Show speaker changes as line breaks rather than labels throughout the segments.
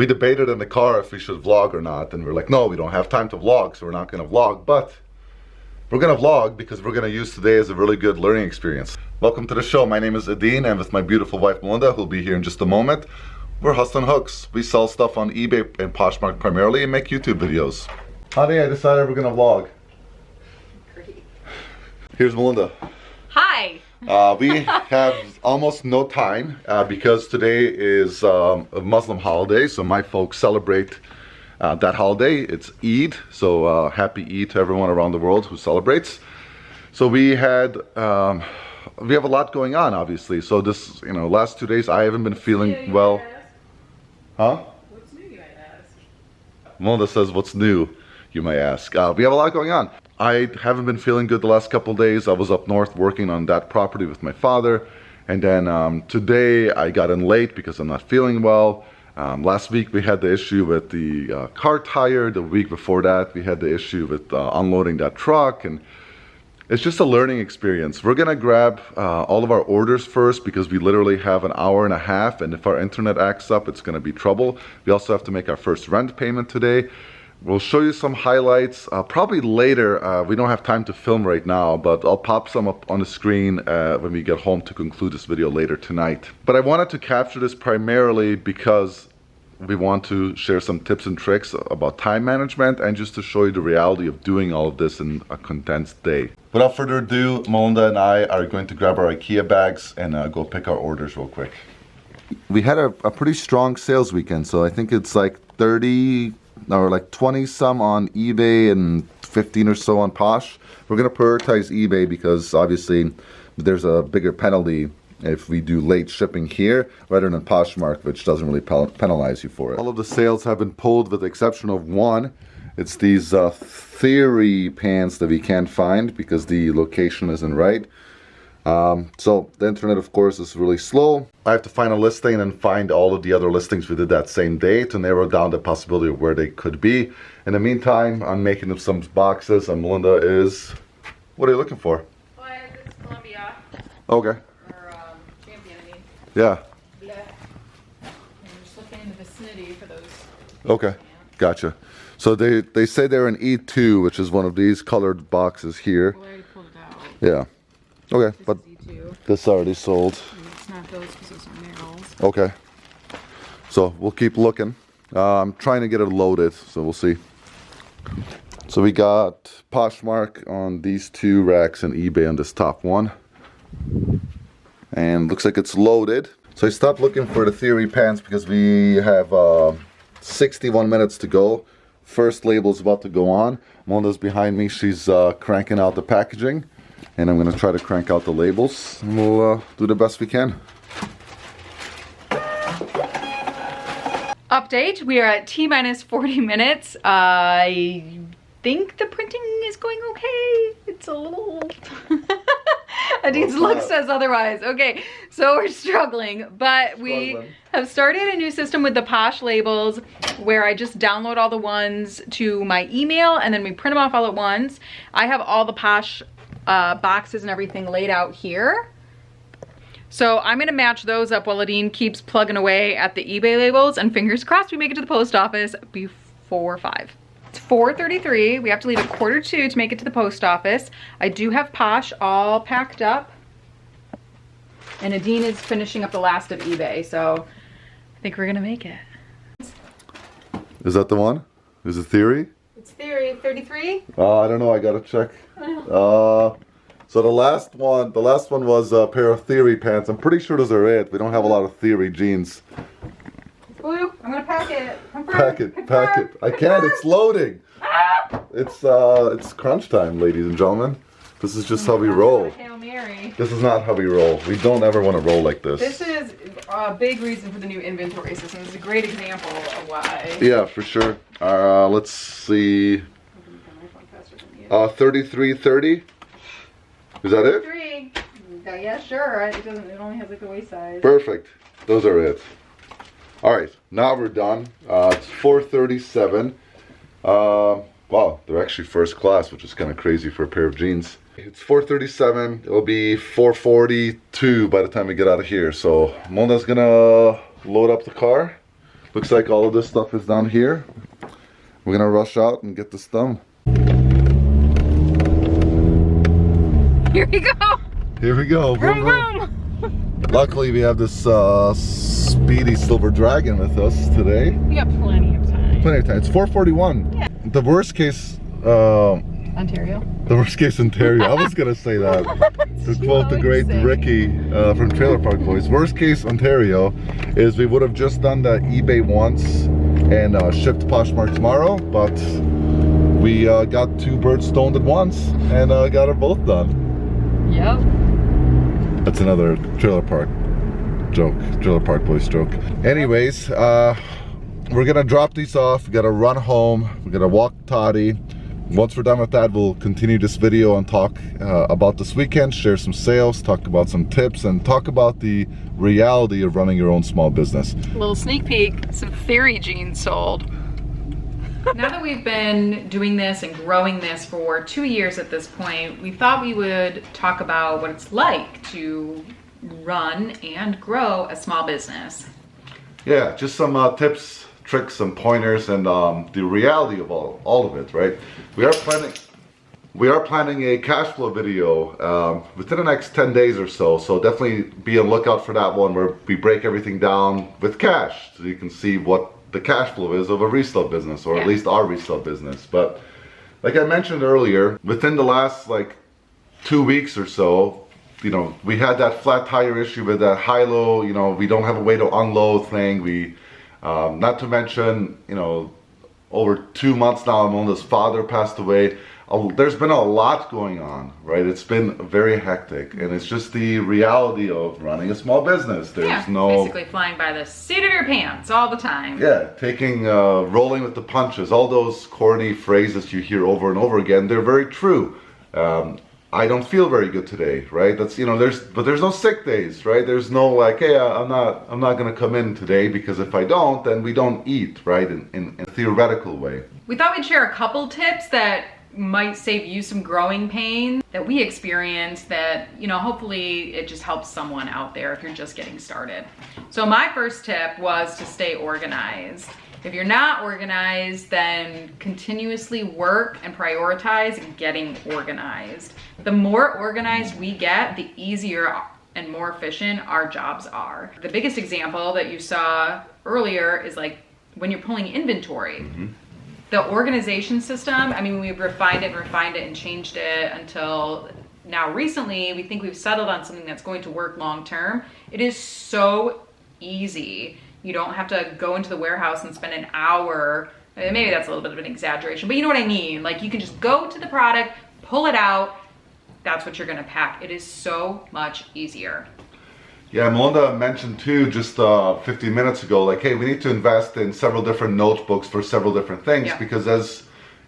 We debated in the car if we should vlog or not, and we're like, no, we don't have time to vlog, so we're not gonna vlog, but we're gonna vlog because we're gonna use today as a really good learning experience. Welcome to the show. My name is Adine, and with my beautiful wife Melinda, who'll be here in just a moment, we're Hustlin' Hooks. We sell stuff on eBay and Poshmark primarily and make YouTube videos. Honey, I decided we're gonna vlog.
Great.
Here's Melinda.
Hi.
We have almost no time because today is a Muslim holiday, so my folks celebrate that holiday. It's Eid, so happy Eid to everyone around the world who celebrates. So we have a lot going on, obviously. So this, last 2 days I haven't been feeling well. Huh?
What's new, you might ask?
Melinda says, what's new, you may ask. We have a lot going on. I haven't been feeling good the last couple of days. I was up north working on that property with my father. And then today I got in late because I'm not feeling well. Last week we had the issue with the car tire. The week before that we had the issue with unloading that truck. And it's just a learning experience. We're gonna grab all of our orders first because we literally have an hour and a half, and if our internet acts up, it's gonna be trouble. We also have to make our first rent payment today. We'll show you some highlights, probably later. We don't have time to film right now, but I'll pop some up on the screen when we get home to conclude this video later tonight. But I wanted to capture this primarily because we want to share some tips and tricks about time management and just to show you the reality of doing all of this in a condensed day. Without further ado, Melinda and I are going to grab our IKEA bags and go pick our orders real quick. We had a pretty strong sales weekend, so I think it's like 30 or like 20 some on eBay and 15 or so on Posh. We're going to prioritize eBay because obviously there's a bigger penalty if we do late shipping here rather than Poshmark, which doesn't really penalize you for it. All of the sales have been pulled with the exception of one. It's these Theory pants that we can't find because the location isn't right. So the internet, of course, is really slow. I have to find a listing and find all of the other listings we did that same day to narrow down the possibility of where they could be. In the meantime, I'm making up some boxes, and Melinda is... What are you looking for?
Well, I have this Columbia.
Okay.
Or Champion, I mean.
Yeah.
Yeah. I'm just looking in the vicinity for those.
Okay. Gotcha. So they say they're an E2, which is one of these colored boxes here.
Well, I already pulled it out.
Yeah. Okay,
This
but
is E2.
this already sold.
It's not those because those are nails.
Okay. So we'll keep looking. I'm trying to get it loaded, so we'll see. So we got Poshmark on these two racks and eBay on this top one. And looks like it's loaded. So I stopped looking for the Theory pants because we have 61 minutes to go. First label's about to go on. Melinda's behind me. She's cranking out the packaging. And I'm going to try to crank out the labels. And we'll do the best we can.
Update, we are at T-minus 40 minutes. I think the printing is going okay. It's a little... Adine's look says otherwise. Okay, so we're struggling, but we have started a new system with the Posh labels where I just download all the ones to my email and then we print them off all at once. I have all the Posh boxes and everything laid out here. So I'm gonna match those up while Adine keeps plugging away at the eBay labels, and fingers crossed we make it to the post office before 5. It's 4:33. We have to leave at 1:45 to make it to the post office. I do have Posh all packed up. And Adine is finishing up the last of eBay, so I think we're gonna make it.
Is that the one? Is it Theory?
It's Theory 33.
I don't know. I gotta check. So the last one was a pair of Theory pants. I'm pretty sure those are it. We don't have a lot of Theory jeans.
Blue, I'm gonna pack it.
Pack it. I can't. It's loading. It's crunch time, ladies and gentlemen. This is just how we roll.
Hail Mary.
This is not how we roll. We don't ever want to roll like this.
This is a big reason for the new inventory system. It's a great example of why.
Yeah, for sure. Let's see. 3330. Is that it?
3. Yeah, sure. It only has like the waist size.
Perfect. Those are it. All right, now we're done. It's 4:37. Wow, they're actually first class, which is kind of crazy for a pair of jeans. It's 4:37. It'll be 4:42 by the time we get out of here. So Mona's gonna load up the car. Looks like all of this stuff is down here. We're gonna rush out and get this done.
Here we go.
Here we go.
Vroom,
Vroom,
vroom.
vroom. Luckily, we have this speedy silver dragon with us today.
We got plenty of time.
Plenty of time. It's 4:41.
Yeah.
The worst case.
Ontario.
The worst case Ontario. I was gonna say that. To quote the great Ricky from Trailer Park Boys, worst case Ontario is we would have just done the eBay once and shipped Poshmark tomorrow, but we got two birds stoned at once and got it both done.
Yep.
That's another Trailer Park joke, Trailer Park Boys joke. Anyways, we're gonna drop these off. We gotta run home. We're gonna walk Toddy. Once we're done with that, we'll continue this video and talk about this weekend, share some sales, talk about some tips, and talk about the reality of running your own small business.
A little sneak peek, some theory jeans sold. Now that we've been doing this and growing this for 2 years at this point, we thought we would talk about what it's like to run and grow a small business.
Yeah, just some tips, tricks, and pointers, and the reality of all of it, right? We are planning a cash flow video within the next 10 days or so, so definitely be on the lookout for that one where we break everything down with cash so you can see what the cash flow is of a resale business, or at least our resale business. But like I mentioned earlier, within the last like 2 weeks or so, you know, we had that flat tire issue with that high-low, you know, we don't have a way to unload thing. We not to mention, you know, over 2 months now, Melinda's father passed away. There's been a lot going on, right? It's been very hectic, and it's just the reality of running a small business. There's
basically flying by the seat of your pants all the time.
Yeah, rolling with the punches, all those corny phrases you hear over and over again, they're very true. I don't feel very good today, right? That's, you know, there's no sick days, right? There's no like, hey, I'm not gonna come in today, because if I don't, then we don't eat, right? In a theoretical way.
We thought we'd share a couple tips that might save you some growing pain that we experienced, that, you know, hopefully it just helps someone out there if you're just getting started. So my first tip was to stay organized. If you're not organized, then continuously work and prioritize getting organized. The more organized we get, the easier and more efficient our jobs are. The biggest example that you saw earlier is like when you're pulling inventory. The organization system, I mean, we've refined it and changed it until now recently we think we've settled on something that's going to work long term. It is so easy. You don't have to go into the warehouse and spend an hour. Maybe that's a little bit of an exaggeration, but you know what I mean. Like, you can just go to the product, pull it out. That's what you're gonna pack. It is so much easier.
Yeah, Melinda mentioned too just 15 minutes ago, like, hey, we need to invest in several different notebooks for several different things, because as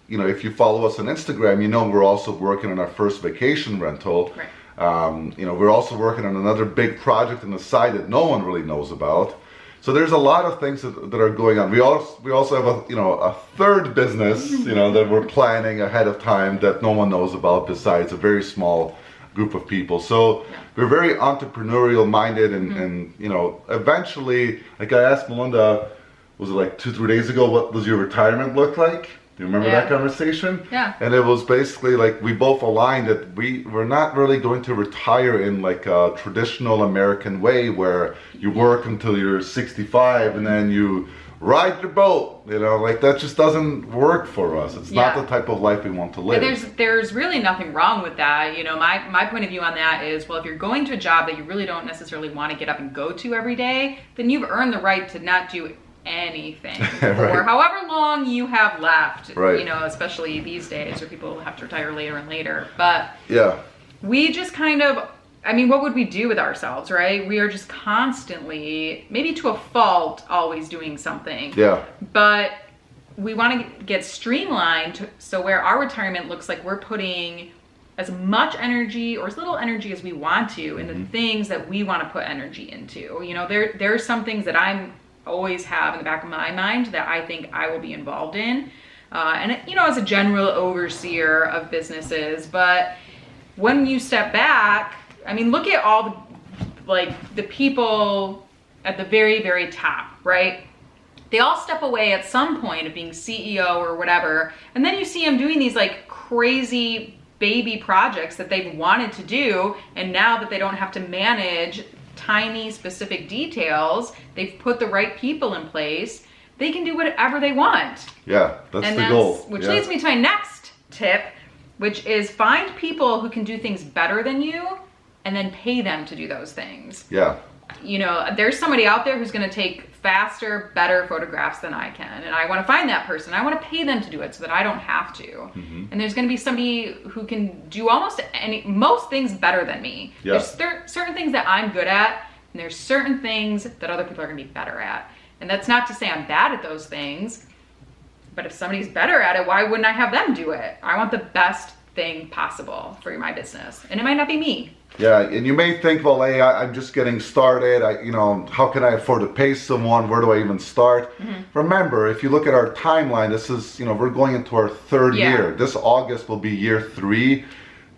you know, if you follow us on Instagram, you know we're also working on our first vacation rental. Right. You know, we're also working on another big project on the side that no one really knows about. So there's a lot of things that are going on. We also have a third business, you know, that we're planning ahead of time that no one knows about besides a very small group of people. So we're very entrepreneurial minded, and you know, eventually, like I asked Melinda, was it like 2-3 days ago, what does your retirement look like? Do you remember that conversation? Yeah. And it was basically like we both aligned that we're not really going to retire in like a traditional American way where you work until you're 65 and then you ride your boat, you know, like that just doesn't work for us. It's not the type of life we want to live.
There's really nothing wrong with that. You know, my point of view on that is, well, if you're going to a job that you really don't necessarily want to get up and go to every day, then you've earned the right to not do anything for however long you have left, you know, especially these days where people have to retire later and later. But we just kind of, I mean, what would we do with ourselves, right? We are just constantly, maybe to a fault, always doing something. Yeah. But we want to get streamlined so where our retirement looks like we're putting as much energy or as little energy as we want to in the things that we want to put energy into. You know, there are some things that I'm always have in the back of my mind that I think I will be involved in. And, you know, as a general overseer of businesses, but when you step back, I mean, look at all the people at the very, very top, right? they all step away at some point of being CEO or whatever, and then you see them doing these like crazy baby projects that they've wanted to do, and now that they don't have to manage tiny specific details, they've put the right people in place, they can do whatever they want.
Yeah, that's the goal.
Which leads me to my next tip, which is find people who can do things better than you and then pay them to do those things.
Yeah.
You know, there's somebody out there who's going to take faster, better photographs than I can, and I want to find that person. I want to pay them to do it so that I don't have to.
Mm-hmm.
And there's going to be somebody who can do most things better than me.
Yeah.
There's certain things that I'm good at, and there's certain things that other people are going to be better at. And that's not to say I'm bad at those things, but if somebody's better at it, why wouldn't I have them do it? I want the best thing possible for my business, and it might not be me.
Yeah, and you may think, well, hey, I'm just getting started. How can I afford to pay someone? Where do I even start? Mm-hmm. Remember, if you look at our timeline, this is, we're going into our third year. This August will be year 3.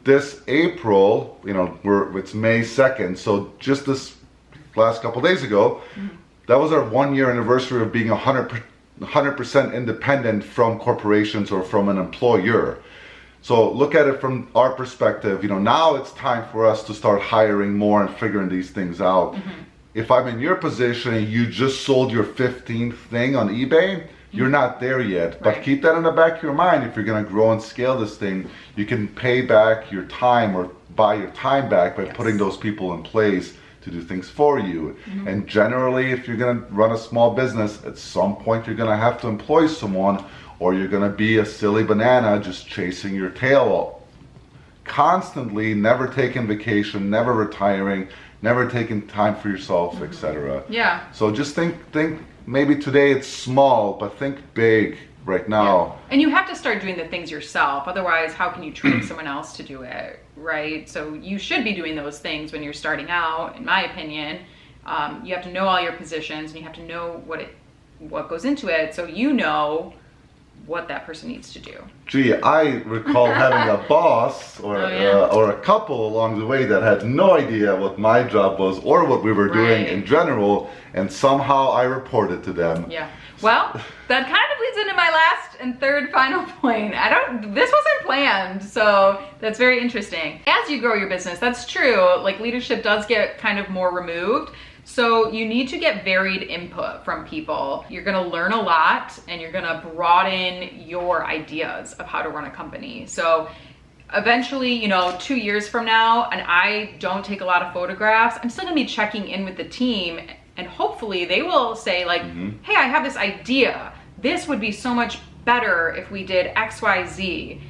This April, it's May 2nd. So just this last couple days ago, mm-hmm. that was our 1-year anniversary of being 100% independent from corporations or from an employer. So look at it from our perspective. Now it's time for us to start hiring more and figuring these things out. Mm-hmm. If I'm in your position and you just sold your 15th thing on eBay, mm-hmm. you're not there yet. Right. But keep that in the back of your mind. If you're going to grow and scale this thing, you can pay back your time or buy your time back by putting those people in place to do things for you. Mm-hmm. And generally, if you're going to run a small business, at some point you're going to have to employ someone, or you're going to be a silly banana just chasing your tail constantly, never taking vacation, never retiring, never taking time for yourself, mm-hmm. etc.
Yeah.
So just think maybe today it's small, but think big right now.
Yeah. And you have to start doing the things yourself. Otherwise, how can you train someone else to do it, right? So you should be doing those things when you're starting out, in my opinion. You have to know all your positions, and you have to know what goes into it, so you know what that person needs to do.
Gee, I recall having a boss or a couple along the way that had no idea what my job was or what we were doing in general, and somehow I reported to them.
Yeah. Well, that kind of leads into my last and third final point. This wasn't planned, so that's very interesting. As you grow your business, that's true, like leadership does get kind of more removed. So you need to get varied input from people. You're gonna learn a lot, and you're gonna broaden your ideas of how to run a company. So eventually, 2 years from now, and I don't take a lot of photographs, I'm still gonna be checking in with the team, and hopefully they will say like, mm-hmm. hey, I have this idea. This would be so much better if we did X, Y, Z.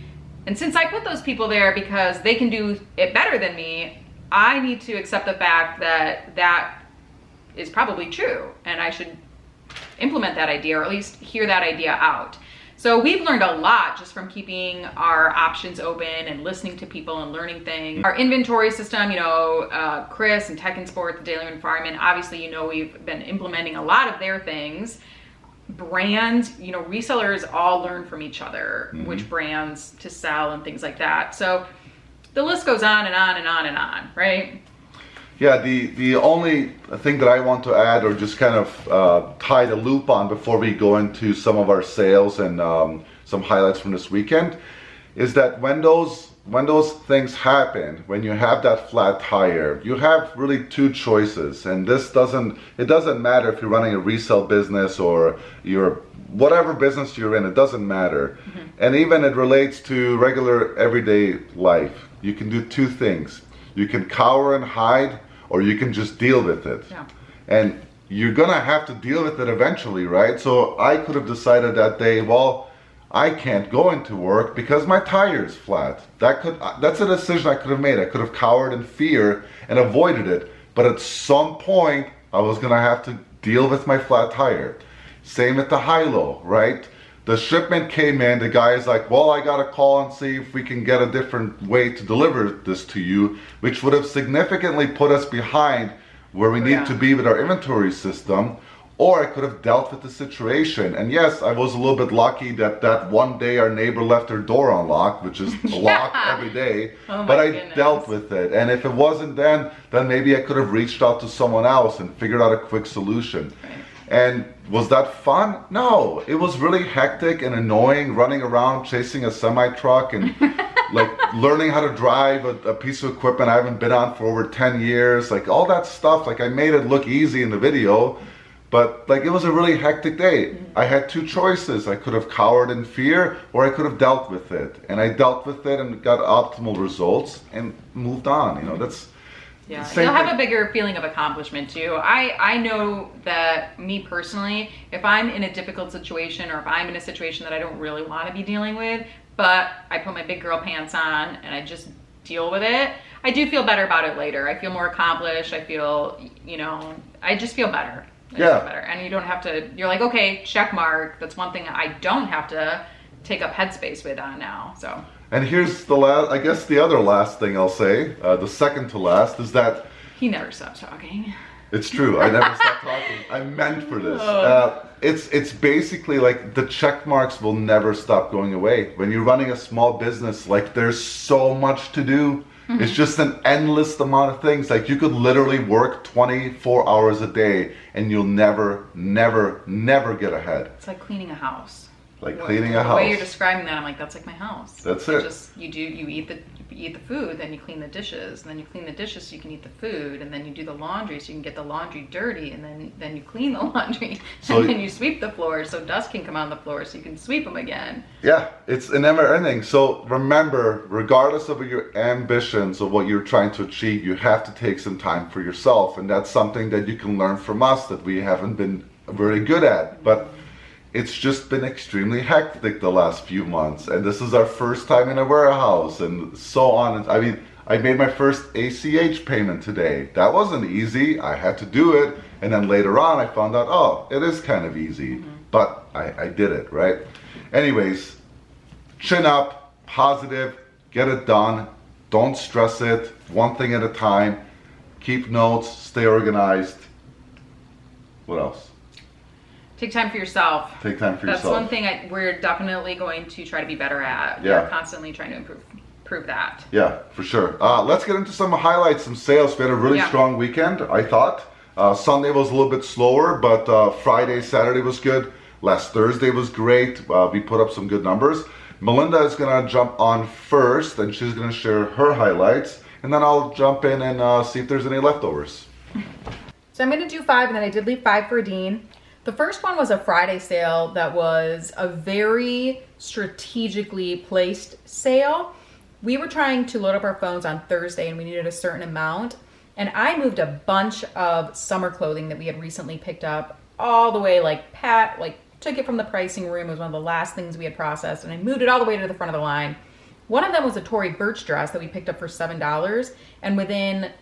And since I put those people there because they can do it better than me, I need to accept the fact that is probably true, and I should implement that idea, or at least hear that idea out. So we've learned a lot just from keeping our options open and listening to people and learning things. Our inventory system, Chris and Tech and Sport, the Daily Environment, obviously, we've been implementing a lot of their things. Brands, resellers all learn from each other, mm-hmm. which brands to sell and things like that. So the list goes on and on and on and on, right?
Yeah, the only thing that I want to add, or just kind of tie the loop on before we go into some of our sales and some highlights from this weekend, is that when those things happen, when you have that flat tire, you have really 2 choices. And it doesn't matter if you're running a resale business or you're whatever business you're in, it doesn't matter. Mm-hmm. And even it relates to regular everyday life. You can do 2 things. You can cower and hide, or you can just deal with it. Yeah. And you're gonna have to deal with it eventually, right? So I could have decided that day, well, I can't go into work because my tire's flat. That's a decision I could have made. I could have cowered in fear and avoided it. But at some point, I was gonna have to deal with my flat tire. Same with the high-low, right? The shipment came in, the guy is like, well, I gotta call and see if we can get a different way to deliver this to you, which would have significantly put us behind where we need to be with our inventory system, or I could have dealt with the situation. And yes, I was a little bit lucky that one day our neighbor left her door unlocked, which is locked every day, but I dealt with it. And if it wasn't then maybe I could have reached out to someone else and figured out a quick solution. Right. And was that fun? No, it was really hectic and annoying, running around chasing a semi-truck and like learning how to drive a piece of equipment I haven't been on for over 10 years, like all that stuff. Like I made it look easy in the video, but like it was a really hectic day. I had two choices. I could have cowered in fear or I could have dealt with it. And I dealt with it and got optimal results and moved on. You know, that's
yeah, you'll have a bigger feeling of accomplishment too. I know that me personally, if I'm in a difficult situation or if I'm in a situation that I don't really want to be dealing with, but I put my big girl pants on and I just deal with it, I do feel better about it later. I feel more accomplished. I feel, you know, I just feel better. I just feel better. And you don't have to, you're like, okay, check mark. That's one thing I don't have to take up headspace with on now, so.
And here's the last, I guess the other last thing I'll say, the second to last, is that
he never stops talking.
It's true. I never stopped talking. I meant for this. It's basically like the check marks will never stop going away. When you're running a small business, like there's so much to do. It's just an endless amount of things. Like you could literally work 24 hours a day and you'll never get ahead.
It's like cleaning a house.
Like cleaning a house.
The way you're describing that, I'm like, that's like my house.
That's it.
Just you eat the food, then you clean the dishes, and then you clean the dishes so you can eat the food, and then you do the laundry so you can get the laundry dirty, and then you clean the laundry, and then you sweep the floor so dust can come on the floor so you can sweep them again.
Yeah, it's a never ending. So remember, regardless of your ambitions or what you're trying to achieve, you have to take some time for yourself, and that's something that you can learn from us that we haven't been very good at. But it's just been extremely hectic the last few months, and this is our first time in a warehouse and so on. I mean, I made my first ACH payment today. That wasn't easy. I had to do it, and then later on I found out, oh, it is kind of easy, but I did it, right? Anyways, chin up, positive, get it done. Don't stress it, one thing at a time. Keep notes, stay organized. What else?
Take time for yourself.
Take time for yourself.
That's one thing we're definitely going to try to be better at.
Yeah.
We're constantly trying to improve that.
Yeah, for sure. Let's get into some highlights, some sales. We had a really strong weekend, I thought. Sunday was a little bit slower, but Friday, Saturday was good. Last Thursday was great. We put up some good numbers. Melinda is going to jump on first, and she's going to share her highlights. And then I'll jump in and see if there's any leftovers.
So I'm going to do 5, and then I did leave 5 for Dean. The first one was a Friday sale that was a very strategically placed sale. We were trying to load up our phones on Thursday and we needed a certain amount. And I moved a bunch of summer clothing that we had recently picked up all the way, took it from the pricing room. It was one of the last things we had processed, and I moved it all the way to the front of the line. One of them was a Tory Burch dress that we picked up for $7. And within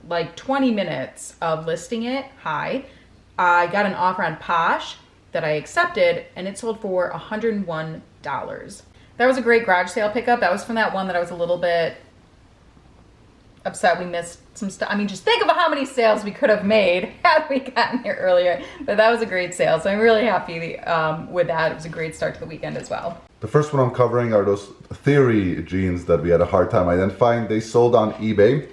like 20 minutes of listing it, I got an offer on Posh that I accepted, and it sold for $101. That was a great garage sale pickup. That was from that one that I was a little bit upset we missed some stuff. I mean, just think of how many sales we could have made had we gotten here earlier. But that was a great sale, so I'm really happy with that. It was a great start to the weekend as well.
The first one I'm covering are those Theory jeans that we had a hard time identifying. They sold on eBay.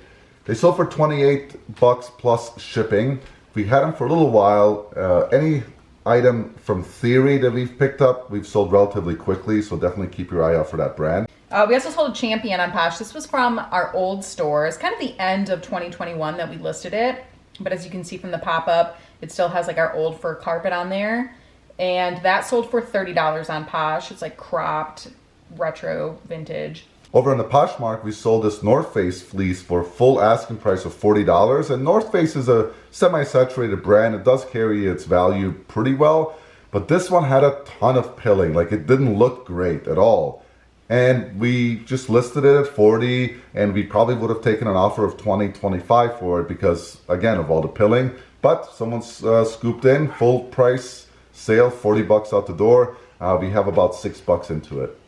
They sold for $28 plus shipping. We had them for a little while. Any item from Theory that we've picked up, we've sold relatively quickly, so definitely keep your eye out for that brand.
We also sold a Champion on Posh. This was from our old store. It's kind of the end of 2021 that we listed it, but as you can see from the pop-up, it still has like our old fur carpet on there, and that sold for $30 on Posh. It's like cropped, retro, vintage.
Over on the Poshmark, we sold this North Face fleece for a full asking price of $40. And North Face is a semi-saturated brand. It does carry its value pretty well. But this one had a ton of pilling. Like, it didn't look great at all. And we just listed it at $40. And we probably would have taken an offer of $20, $25 for it because, again, of all the pilling. But someone's scooped in, full price sale, $40 out the door. We have about $6 into it.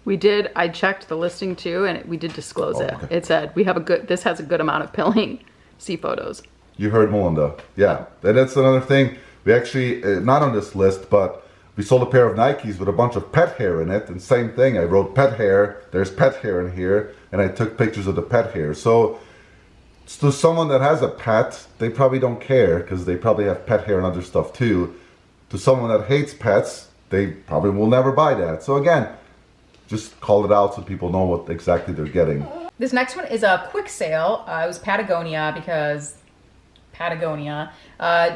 We did, I checked the listing too, and we did disclose it. Okay. It said, this has a good amount of pilling. See photos.
You heard Melinda. Yeah, and that's another thing. We actually, not on this list, but we sold a pair of Nikes with a bunch of pet hair in it. And same thing, I wrote pet hair, there's pet hair in here, and I took pictures of the pet hair. So to someone that has a pet, they probably don't care because they probably have pet hair and other stuff too. To someone that hates pets, they probably will never buy that. So again, just call it out so people know what exactly they're getting.
This next one is a quick sale. It was Patagonia because Patagonia.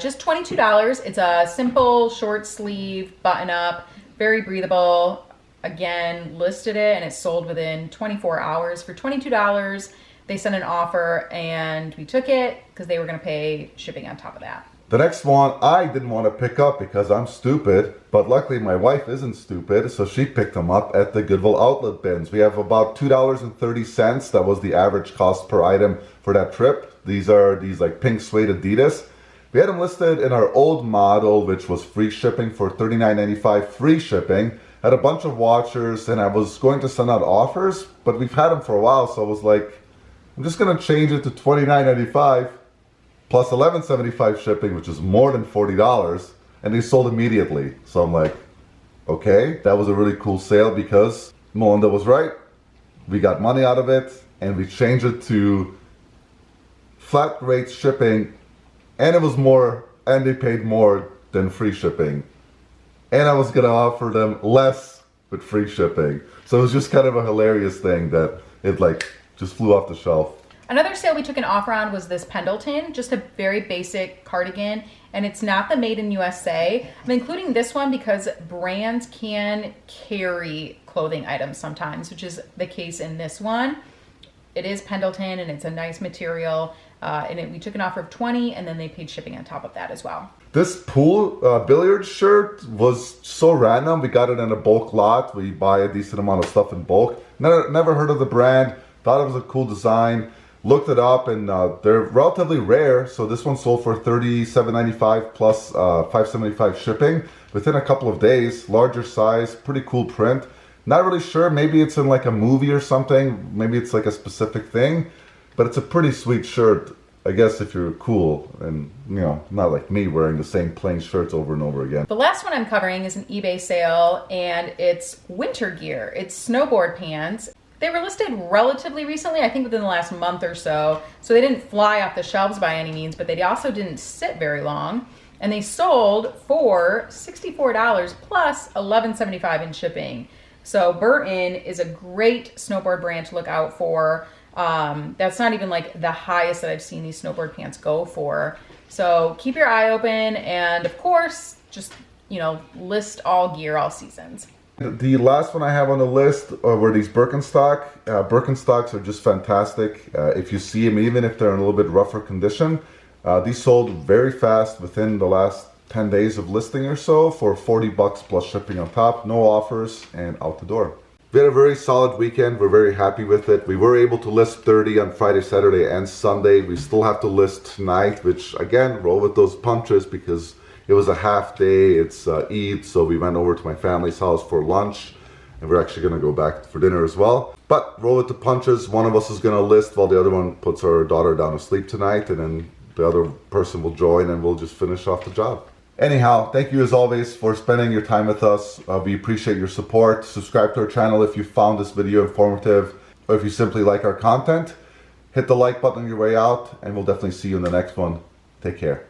Just $22. It's a simple short sleeve button up, very breathable. Again, listed it and it sold within 24 hours for $22. They sent an offer and we took it because they were going to pay shipping on top of that.
The next one I didn't want to pick up because I'm stupid, but luckily my wife isn't stupid, so she picked them up at the Goodwill outlet bins. We have about $2.30. That was the average cost per item for that trip. These are these like pink suede Adidas. We had them listed in our old model, which was free shipping for $39.95 free shipping. Had a bunch of watchers and I was going to send out offers, but we've had them for a while, so I was like, I'm just gonna change it to $29.95 plus $11.75 shipping, which is more than $40, and they sold immediately. So I'm like, okay, that was a really cool sale because Melinda was right. We got money out of it and we changed it to flat rate shipping, and it was more, and they paid more than free shipping. And I was gonna offer them less with free shipping. So it was just kind of a hilarious thing that it like just flew off the shelf.
Another sale we took an offer on was this Pendleton, just a very basic cardigan, and it's not the made in USA. I'm including this one because brands can carry clothing items sometimes, which is the case in this one. It is Pendleton and it's a nice material, we took an offer of $20 and then they paid shipping on top of that as well.
This pool billiard shirt was so random. We got it in a bulk lot. We buy a decent amount of stuff in bulk. Never heard of the brand. Thought it was a cool design. Looked it up and they're relatively rare. So this one sold for $37.95 plus $5.75 shipping within a couple of days. Larger size, pretty cool print. Not really sure. Maybe it's in like a movie or something. Maybe it's like a specific thing. But it's a pretty sweet shirt, I guess, if you're cool and, you know, not like me wearing the same plain shirts over and over again.
The last one I'm covering is an eBay sale and it's winter gear. It's snowboard pants. They were listed relatively recently, I think within the last month or so. So they didn't fly off the shelves by any means, but they also didn't sit very long. And they sold for $64 plus $11.75 in shipping. So Burton is a great snowboard brand to look out for. That's not even like the highest that I've seen these snowboard pants go for. So keep your eye open and of course, just, you know, list all gear, all seasons.
The last one I have on the list were these Birkenstock. Birkenstocks are just fantastic. If you see them, even if they're in a little bit rougher condition, these sold very fast within the last 10 days of listing or so for $40 plus shipping on top, no offers, and out the door. We had a very solid weekend. We're very happy with it. We were able to list 30 on Friday, Saturday, and Sunday. We still have to list tonight, which again, roll with those punches because it was a half day. It's Eid, so we went over to my family's house for lunch, and we're actually gonna go back for dinner as well. But roll with the punches. One of us is gonna list while the other one puts our daughter down to sleep tonight, and then the other person will join and we'll just finish off the job. Anyhow, thank you as always for spending your time with us. We appreciate your support. Subscribe to our channel if you found this video informative, or if you simply like our content. Hit the like button on your way out, and we'll definitely see you in the next one. Take care.